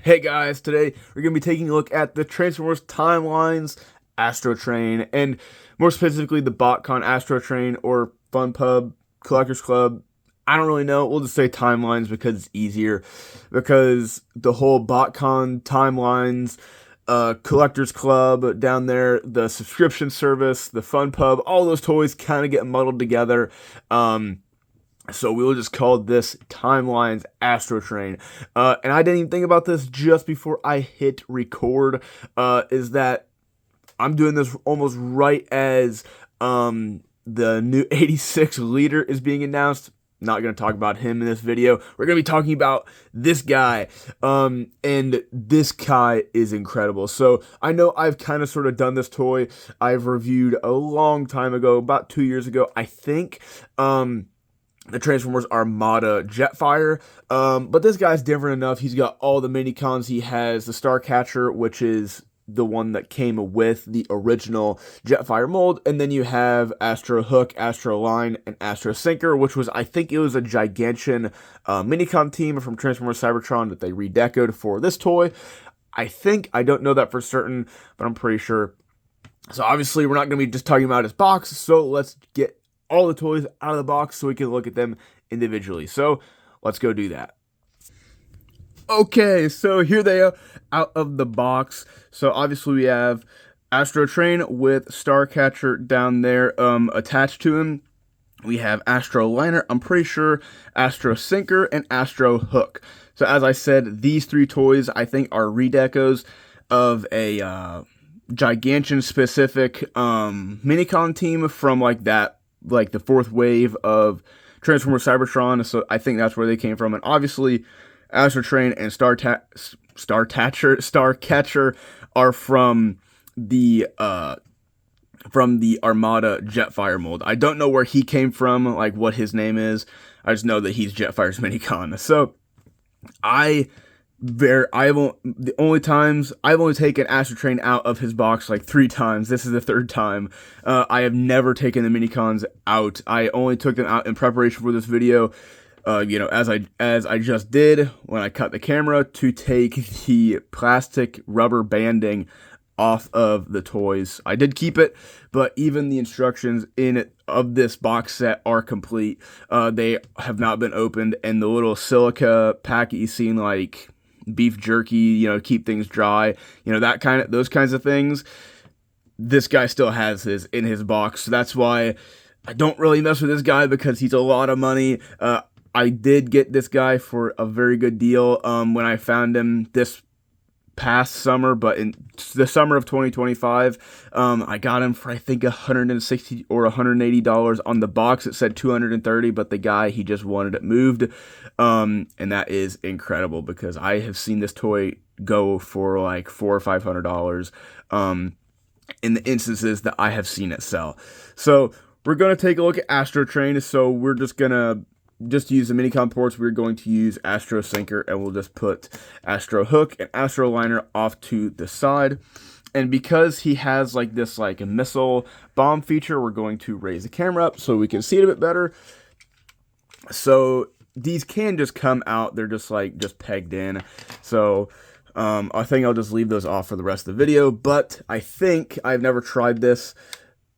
Hey guys, today we're going to be taking a look at the Transformers Timelines Astrotrain, and more specifically the BotCon Astrotrain or Fun Pub Collectors Club. I don't really know. We'll just say Timelines because it's easier. Because the whole BotCon Timelines Collectors Club down there, the subscription service, the Fun Pub, all those toys kind of get muddled together. So we will just call this Timelines Astrotrain. And I didn't even think about this just before I hit record, is that I'm doing this almost right as the new 86 leader is being announced. Not going to talk about him in this video. We're going to be talking about this guy. And this guy is incredible. So I know I've kind of sort of done this toy. I've reviewed a long time ago, about 2 years ago, I think. The Transformers Armada Jetfire, but this guy's different enough. He's got all the mini-cons. He has the Starcatcher, which is the one that came with the original Jetfire mold, and then you have Astro Hook, Astro Line, and Astro Sinker, which was, I think it was a Gigantian mini-con team from Transformers Cybertron that they redecoed for this toy. I don't know that for certain, but I'm pretty sure. So obviously we're not going to be just talking about his box, so let's get all the toys out of the box so we can look at them individually. So let's go do that. Okay, so here they are out of the box. So obviously we have Astrotrain with Starcatcher down there attached to him. We have Astro Liner, I'm pretty sure, Astro Sinker, and Astro Hook. So as I said, these three toys I think are redecos of a Gigantian specific minicon team from like the fourth wave of Transformers Cybertron, so I think that's where they came from. And obviously, Astrotrain and Starcatcher are from the Armada Jetfire mold. I don't know where he came from, like what his name is. I just know that he's Jetfire's minicon. So I've only taken Astrotrain out of his box like 3 times. This is the 3rd time. I have never taken the minicons out. I only took them out in preparation for this video. As I just did when I cut the camera to take the plastic rubber banding off of the toys. I did keep it, but even the instructions in it of this box set are complete. They have not been opened, and the little silica packet you seen like beef jerky, keep things dry, those kinds of things. This guy still has his in his box. So that's why I don't really mess with this guy, because he's a lot of money. I did get this guy for a very good deal when I found him this past summer, but in the summer of 2025, I got him for I think $160 or $180 on the box. It said $230, but the guy, he just wanted it moved, and that is incredible because I have seen this toy go for like $400 or $500 in the instances that I have seen it sell. So we're gonna take a look at Astrotrain. So we're just gonna use the minicon ports. We're going to use Astro Sinker, and we'll just put Astro Hook and Astro Liner off to the side. And because he has like this like a missile bomb feature, we're going to raise the camera up so we can see it a bit better. So these can just come out. They're just pegged in. So I think I'll just leave those off for the rest of the video. But I think I've never tried this.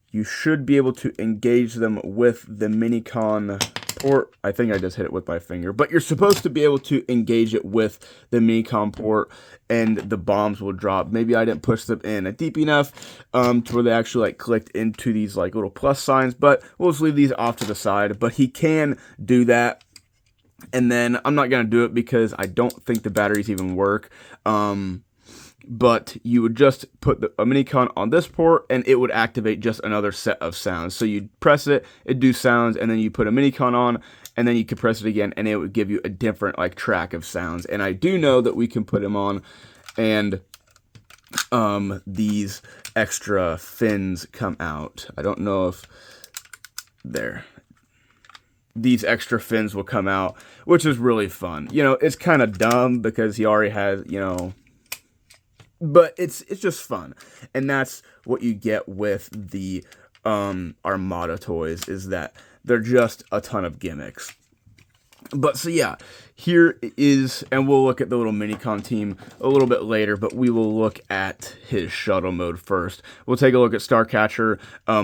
You should be able to engage them with the minicon port. I think I just hit it with my finger, but you're supposed to be able to engage it with the minicon port, and the bombs will drop. Maybe I didn't push them in deep enough to where they actually like clicked into these like little plus signs, but we'll just leave these off to the side. But he can do that. And then I'm not going to do it because I don't think the batteries even work. But you would just put a minicon on this port, and it would activate just another set of sounds. So you'd press it, it'd do sounds, and then you put a minicon on, and then you could press it again, and it would give you a different like track of sounds. And I do know that we can put them on, and these extra fins come out. I don't know if these extra fins will come out, which is really fun. It's kind of dumb because he already has, but it's just fun. And that's what you get with the Armada toys, is that they're just a ton of gimmicks. But so yeah, here is, and we'll look at the little minicon team a little bit later, but we will look at his shuttle mode first. We'll take a look at Starcatcher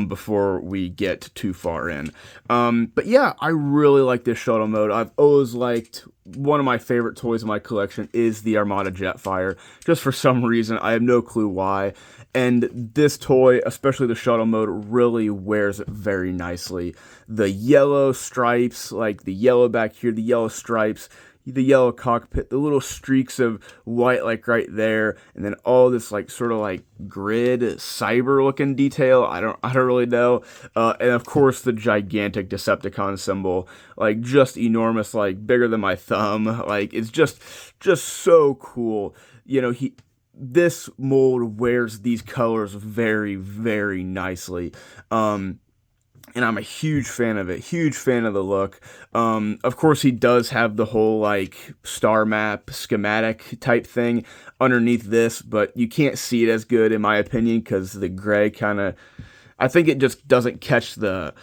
before we get too far in. But yeah, I really like this shuttle mode. I've always liked, one of my favorite toys in my collection is the Armada Jetfire, just for some reason. I have no clue why. And this toy, especially the shuttle mode, really wears it very nicely. The yellow stripes, like the yellow back here, the yellow stripes, the yellow cockpit, the little streaks of white like right there, and then all this like sort of like grid cyber looking detail. I don't really know. And of course the gigantic Decepticon symbol, like just enormous, like bigger than my thumb. Like it's just so cool. You know, this mold wears these colors very, very nicely. And I'm a huge fan of it, huge fan of the look. Of course, he does have the whole, like, star map schematic type thing underneath this, but you can't see it as good, in my opinion, because the gray kind of, I think it just doesn't catch the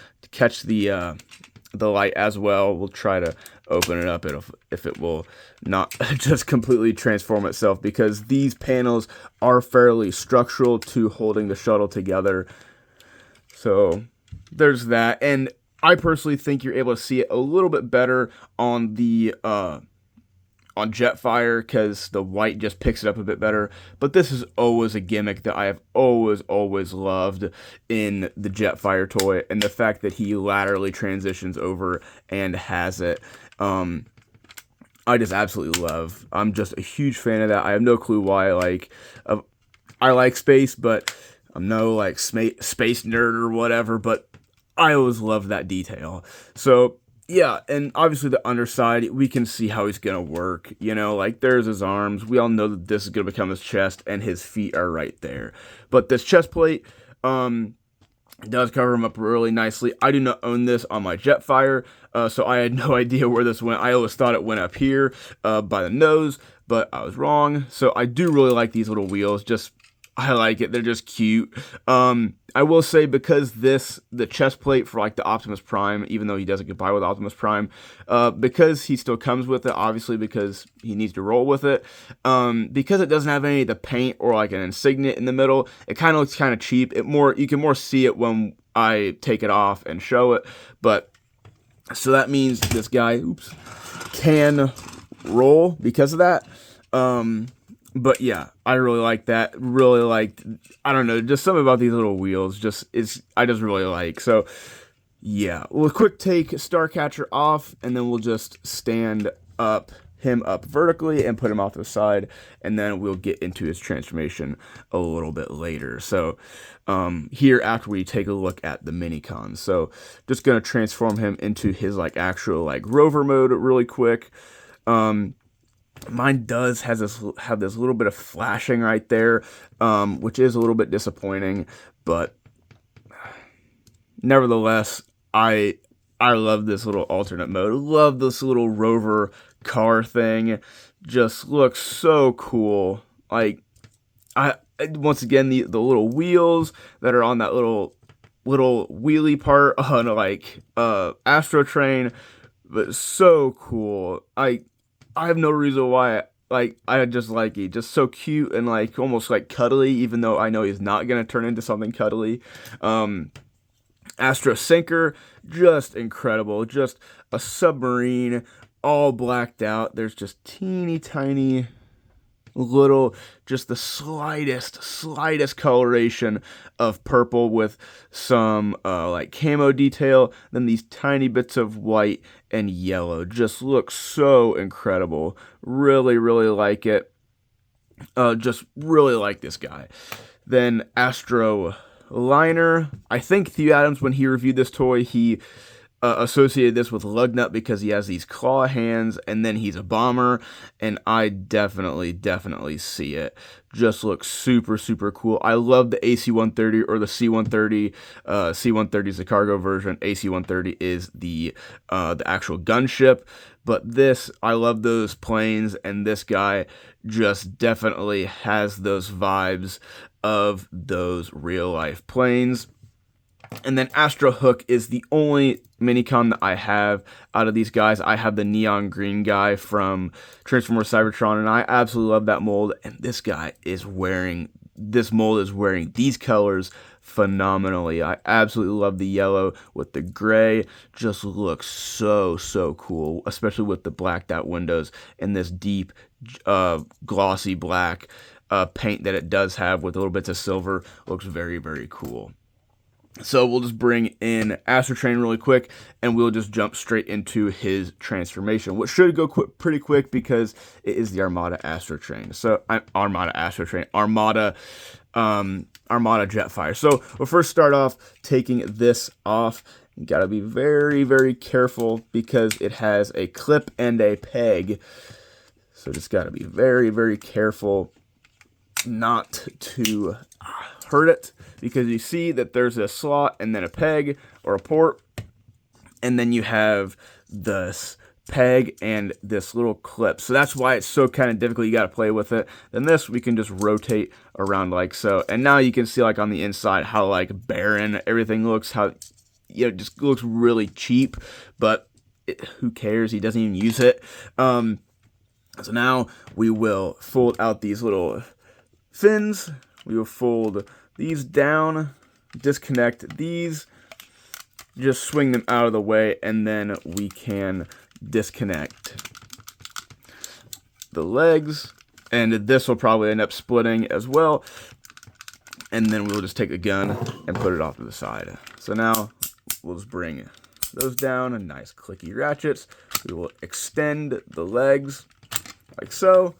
light as well. We'll try to open it up if it will not just completely transform itself, because these panels are fairly structural to holding the shuttle together. So there's that, and I personally think you're able to see it a little bit better on the on Jetfire, because the white just picks it up a bit better. But this is always a gimmick that I have always loved in the Jetfire toy, and the fact that he laterally transitions over and has it, I just absolutely love. I'm just a huge fan of that. I have no clue why. Like, I like space, but I'm no like space nerd or whatever, but I always love that detail. So yeah, and obviously the underside, we can see how he's gonna work. You know, like there's his arms. We all know that this is gonna become his chest, and his feet are right there. But this chest plate does cover him up really nicely. I do not own this on my Jetfire, so I had no idea where this went. I always thought it went up here by the nose, but I was wrong. So I do really like these little wheels. I like it. They're just cute. I will say, because the chest plate for like the Optimus Prime, even though he doesn't get by with Optimus Prime, because he still comes with it, obviously, because he needs to roll with it, because it doesn't have any of the paint or like an insignia in the middle, it kind of looks kind of cheap. You can more see it when I take it off and show it. But so that means this guy, can roll because of that. But yeah, I really like that. Really liked, I don't know, just something about these little wheels I just really like. So yeah, we'll quick take Starcatcher off, and then we'll just stand him up vertically and put him off to the side, and then we'll get into his transformation a little bit later. So here, after we take a look at the minicons, so just gonna transform him into his like actual like rover mode really quick. Mine does have this little bit of flashing right there, which is a little bit disappointing, but nevertheless, I love this little alternate mode. Love this little rover car thing. Just looks so cool. Like, once again, the little wheels that are on that little wheelie part on like Astrotrain, but so cool. I have no reason why. Like, I just like it. Just so cute and like almost like cuddly, even though I know he's not gonna turn into something cuddly. Astro Sinker, just incredible. Just a submarine, all blacked out. There's just teeny tiny little, just the slightest coloration of purple with some like camo detail, then these tiny bits of white and yellow. Just looks so incredible. Really like it. Just really like this guy. Then Astro Liner. I think Theo Adams, when he reviewed this toy, he associated this with Lugnut because he has these claw hands, and then he's a bomber, and I definitely see it. Just looks super cool. I love the AC-130 or the C-130. C-130 is the cargo version. AC-130 is the actual gunship. But this, I love those planes, and this guy just definitely has those vibes of those real life planes. And then Astro Hook is the only minicon that I have out of these guys. I have the neon green guy from Transformers Cybertron, and I absolutely love that mold. And this mold is wearing these colors phenomenally. I absolutely love the yellow with the gray. Just looks so cool, especially with the blacked out windows and this deep glossy black paint that it does have with little bits of silver. Looks very cool. So we'll just bring in Astrotrain really quick, and we'll just jump straight into his transformation, which should go pretty quick because it is the Armada Astrotrain. So Armada Jetfire. So we'll first start off taking this off. You gotta be very careful because it has a clip and a peg. So just gotta be very careful not to hurt it, because you see that there's a slot and then a peg or a port, and then you have this peg and this little clip. So that's why it's so kind of difficult. You got to play with it. Then this we can just rotate around like so, and now you can see like on the inside how like barren everything looks, how it just looks really cheap, but who cares? He doesn't even use it. So now we will fold out these little fins. We will fold these down, disconnect these, just swing them out of the way, and then we can disconnect the legs, and this will probably end up splitting as well, and then we'll just take a gun and put it off to the side. So now we'll just bring those down, and nice clicky ratchets. We will extend the legs like so.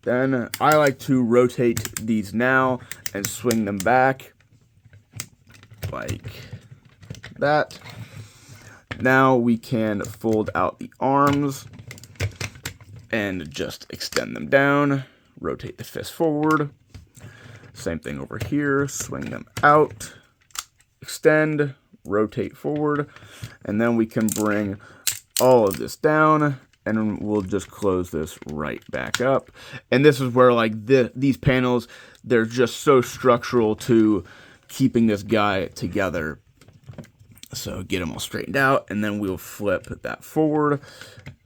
Then I like to rotate these now and swing them back like that. Now we can fold out the arms and just extend them down, rotate the fist forward. Same thing over here, swing them out, extend, rotate forward, and then we can bring all of this down, and we'll just close this right back up. And this is where like these panels, they're just so structural to keeping this guy together. So get them all straightened out, and then we'll flip that forward,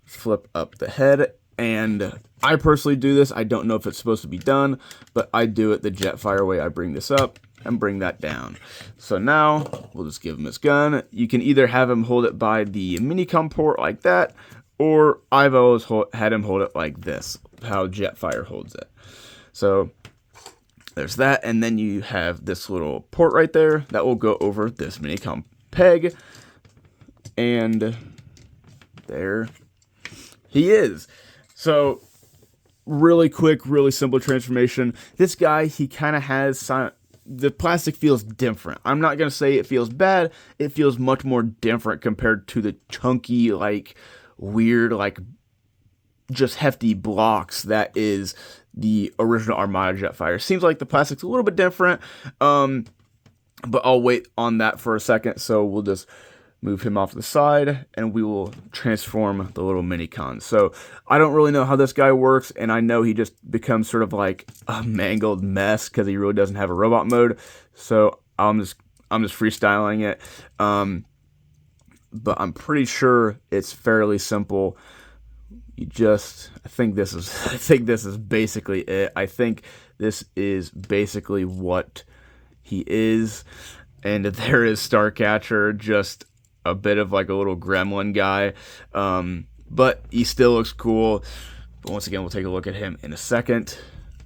flip up the head. And I personally do this. I don't know if it's supposed to be done, but I do it the Jetfire way. I bring this up and bring that down. So now we'll just give him his gun. You can either have him hold it by the minicom port like that, or I've always had him hold it like this, how Jetfire holds it. So there's that, and then you have this little port right there that will go over this minicom peg, and there he is. So really quick, really simple transformation. This guy, he kind of has the plastic feels different. I'm not going to say it feels bad. It feels much more different compared to the chunky, like weird, like just hefty blocks that is the original Armada Jetfire. Seems like the plastic's a little bit different, but I'll wait on that for a second. So we'll just move him off to the side, and we will transform the little minicon. So I don't really know how this guy works, and I know he just becomes sort of like a mangled mess because he really doesn't have a robot mode. So I'm just freestyling it. But I'm pretty sure it's fairly simple. I think this is basically it. I think this is basically what he is. And there is Starcatcher, just a bit of like a little gremlin guy. But he still looks cool. But once again, we'll take a look at him in a second.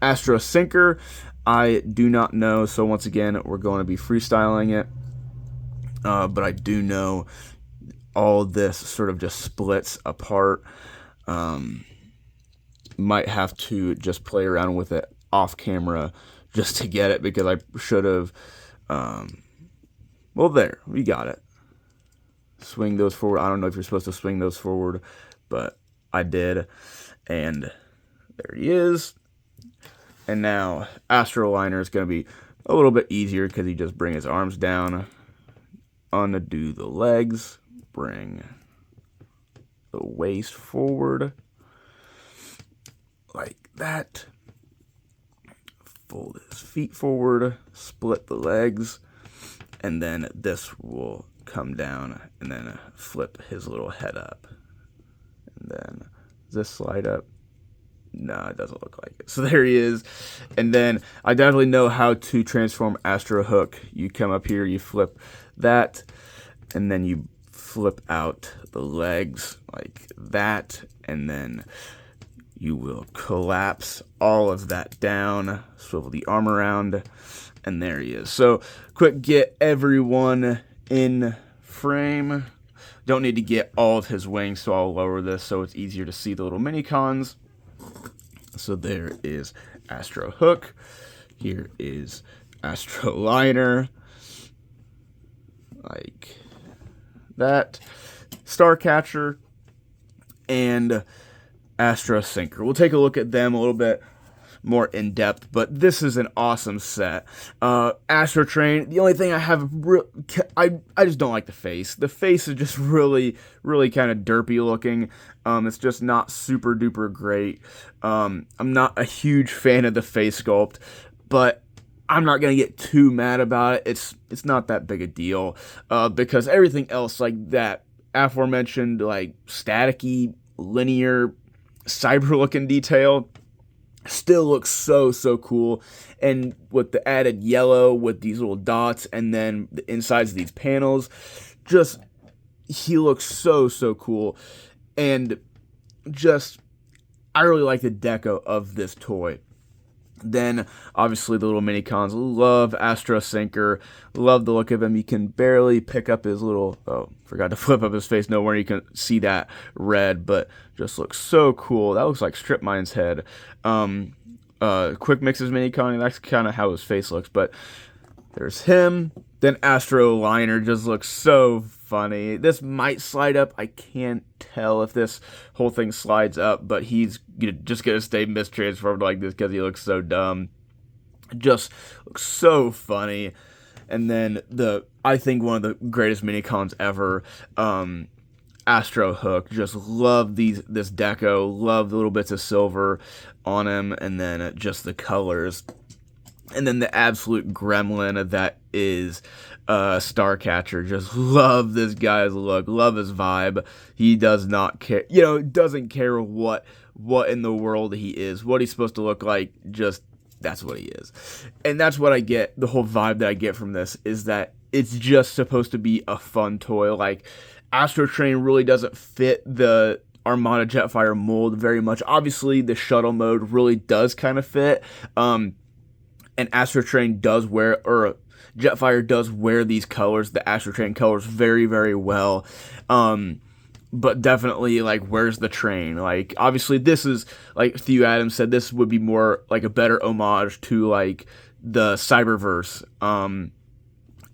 Astro Sinker, I do not know. So once again, we're going to be freestyling it. But I do know all this sort of just splits apart. Might have to just play around with it off camera just to get it, because I should have. Well, there, we got it. Swing those forward. I don't know if you're supposed to swing those forward, but I did. And there he is. And now Astroliner is going to be a little bit easier because he just bring his arms down, undo the legs, bring the waist forward like that. Fold his feet forward, split the legs, and then this will come down and then flip his little head up. And then does this slide up? No, it doesn't look like it. So there he is. And then I definitely know how to transform Astro Hook. You come up here, you flip that, and then you flip out the legs like that, and then you will collapse all of that down, swivel the arm around, and there he is. So quick get everyone in frame. Don't need to get all of his wings, so I'll lower this so it's easier to see the little mini-cons. So there is Astro Hook. Here is Astro Liner. Like that. Starcatcher and Astro Sinker. We'll take a look at them a little bit more in depth, but this is an awesome set. Astrotrain, the only thing I have, I just don't like the face. The face is just really kind of derpy looking. It's just not super duper great. I'm not a huge fan of the face sculpt, but I'm not gonna get too mad about it. It's not that big a deal, because everything else, like that aforementioned, like staticky, linear, cyber looking detail, still looks so cool. And with the added yellow with these little dots and then the insides of these panels, just he looks so cool. And just I really like the deco of this toy. Then obviously the little mini cons, love Astro Sinker, love the look of him. You can barely pick up his little, oh, forgot to flip up his face, nowhere you can see that red, but just looks so cool. That looks like Strip Mine's head. Quick Mix's mini con, that's kind of how his face looks, but there's him. Then Astro Liner just looks so funny. This might slide up. I can't tell if this whole thing slides up, but he's just going to stay mistransformed like this because he looks so dumb. Just looks so funny. And then I think one of the greatest mini-cons ever, Astro Hook. Just love this deco. Love the little bits of silver on him, and then just the colors. And then the absolute gremlin that is Starcatcher. Just love this guy's look. Love his vibe. He does not care. Doesn't care what in the world he is. What he's supposed to look like. Just that's what he is. And that's what I get. The whole vibe that I get from this is that it's just supposed to be a fun toy. Like, Astrotrain really doesn't fit the Armada Jetfire mold very much. Obviously, the shuttle mode really does kind of fit. And Astrotrain does wear, or Jetfire does wear these colors, the Astrotrain colors, very well. But definitely, like, where's the train? Like, obviously, this is, like Theo Adams said, this would be more, like, a better homage to, like, the Cyberverse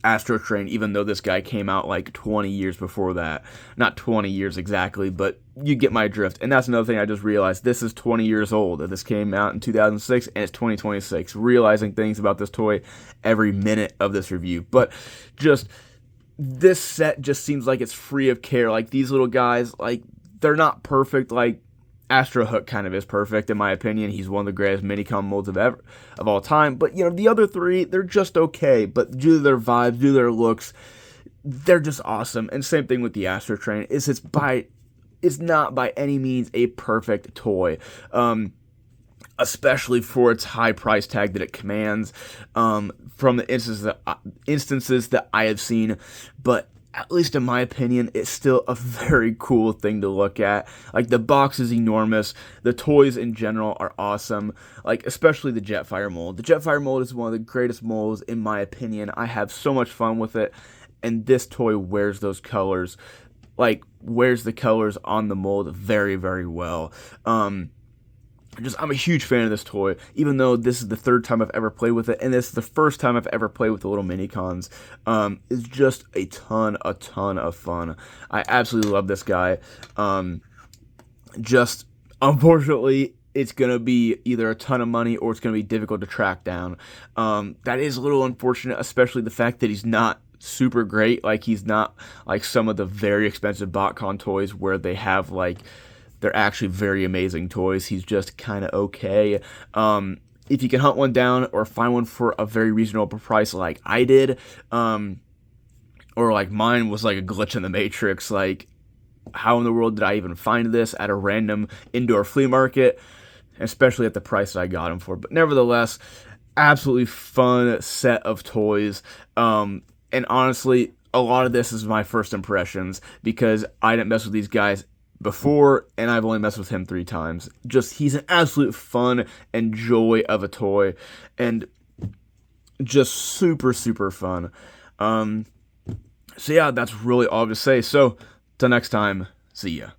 Astrotrain, even though this guy came out, like, 20 years before that. Not 20 years exactly, but you get my drift. And that's another thing I just realized. This is 20 years old. This came out in 2006, and it's 2026. Realizing things about this toy every minute of this review. But just, this set just seems like it's free of care. Like, these little guys, like, they're not perfect. Like, Astro Hook kind of is perfect, in my opinion. He's one of the greatest minicon molds of all time. But, the other three, they're just okay. But due to their vibes, due to their looks, they're just awesome. And same thing with the Astrotrain. It's not by any means a perfect toy, especially for its high price tag that it commands, from the instances that I have seen. But at least in my opinion, it's still a very cool thing to look at. Like, the box is enormous. The toys in general are awesome. Like, especially the Jetfire mold. The Jetfire mold is one of the greatest molds in my opinion. I have so much fun with it. And this toy wears those colors. Like, wears the colors on the mold very well. I'm a huge fan of this toy, even though this is the third time I've ever played with it, and this is the first time I've ever played with the little mini-cons. It's just a ton of fun. I absolutely love this guy. Just, unfortunately, it's going to be either a ton of money or it's going to be difficult to track down. That is a little unfortunate, especially the fact that he's not super great. Like, he's not like some of the very expensive BotCon toys where they have, like, they're actually very amazing toys. He's just kind of okay. If you can hunt one down or find one for a very reasonable price like I did, or like mine was like a glitch in the matrix. Like, how in the world did I even find this at a random indoor flea market, especially at the price that I got them for? But nevertheless, absolutely fun set of toys. And honestly, a lot of this is my first impressions because I didn't mess with these guys before, and I've only messed with him 3 times. Just, he's an absolute fun and joy of a toy, and just super, super fun. So yeah, that's really all I have to say. So, till next time, see ya.